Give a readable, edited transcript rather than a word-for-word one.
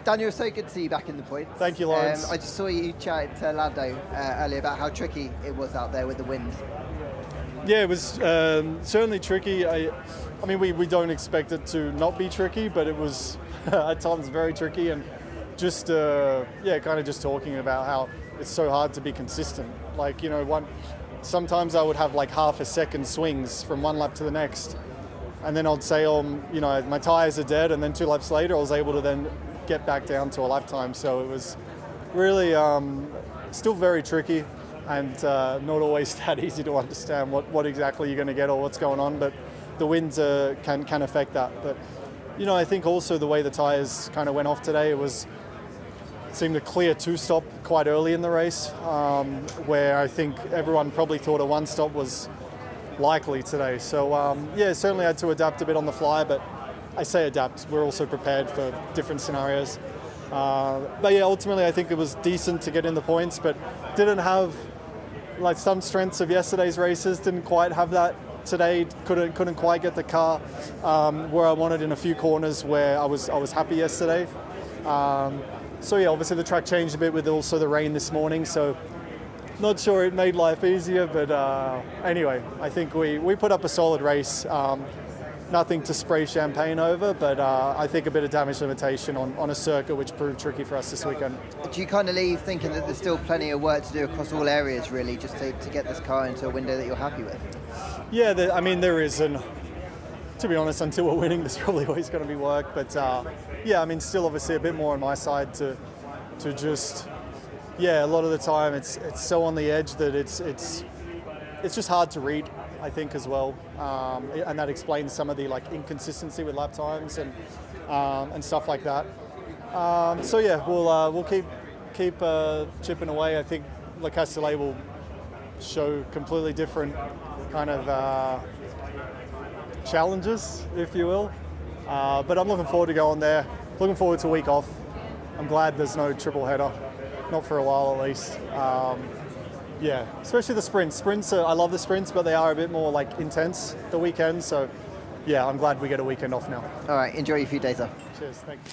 Daniel, so good to see you back in the points. Thank you, Lawrence. I just saw you chat to Lando earlier about how tricky it was out there with the wind. Yeah, it was certainly tricky. I mean, we don't expect it to not be tricky, but it was at times very tricky. And just, kind of just talking about how it's so hard to be consistent. Like, sometimes I would have like half a second swings from one lap to the next. And then I'd say, my tires are dead. And then 2 laps later, I was able to then get back down to a lap time. So it was really still very tricky and not always that easy to understand what exactly you're going to get or what's going on. But the winds can affect that. But, I think also the way the tires kind of went off today, it seemed a clear 2-stop quite early in the race, where I think everyone probably thought a 1-stop was likely today. So certainly had to adapt a bit on the fly, but I say adapt, we're also prepared for different scenarios. But yeah, ultimately I think it was decent to get in the points, but didn't have like some strengths of yesterday's races, didn't quite have that today, couldn't quite get the car where I wanted in a few corners where I was happy yesterday. So yeah, obviously the track changed a bit with also the rain this morning, so not sure it made life easier, but anyway, I think we put up a solid race. Nothing to spray champagne over, but I think a bit of damage limitation on a circuit which proved tricky for us this weekend. Do you kind of leave thinking that there's still plenty of work to do across all areas, really, just to get this car into a window that you're happy with? Yeah, there is, and to be honest, until we're winning, there's probably always going to be work. But still obviously a bit more on my side to just, a lot of the time it's so on the edge that it's just hard to read, I think, as well, and that explains some of the inconsistency with lap times and stuff like that. We'll keep chipping away. I think Le Castellet will show completely different kind of challenges, if you will. But I'm looking forward to going there. Looking forward to a week off. I'm glad there's no triple header, not for a while at least. Especially the sprints. I love the sprints, but they are a bit more intense the weekend. So, I'm glad we get a weekend off now. All right, enjoy your few days off. Cheers, thank you.